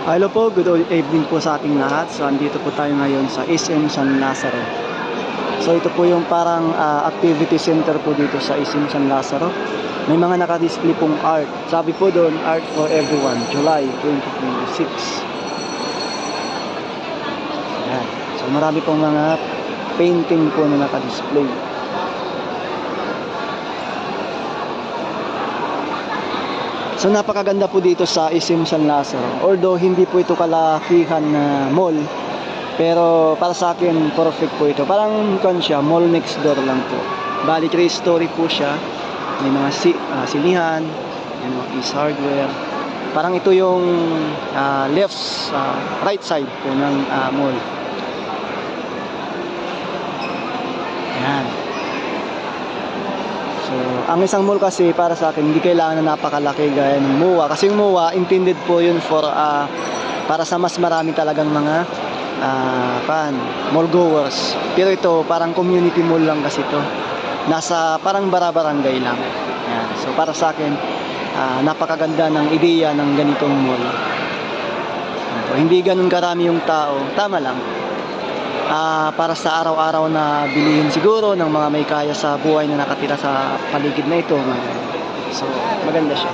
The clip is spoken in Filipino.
Hello po, good evening po sa ating lahat. So andito po tayo ngayon sa SM San Lazaro. So ito po yung parang activity center po dito sa SM San Lazaro. May mga naka-display pong art. Sabi po doon, Art for Everyone, July 2026. Ayan. So marami pong mga painting po na naka-display. So napakaganda po dito sa SM San Lazaro. Although hindi po ito kalakihan na mall, pero para sa akin perfect po ito. Parang siya, mall next door lang po. Bali 3-story po siya. May mga sinihan, may mga Ace Hardware. Parang ito yung right side po ng mall. Ayan. So, ang isang mall kasi para sa akin, hindi kailangan na napakalaki gaya ng MOA. Kasi yung MOA, intended po yun for, para sa mas marami talagang mga mall goers. Pero ito, parang community mall lang kasi ito. Nasa parang bara-barangay lang. Ayan. So, para sa akin, napakaganda ng ideya ng ganitong mall. So, hindi ganun karami yung tao. Tama lang. Para sa araw-araw na bilihin siguro ng mga may kaya sa buhay na nakatira sa paligid na ito. So, maganda siya.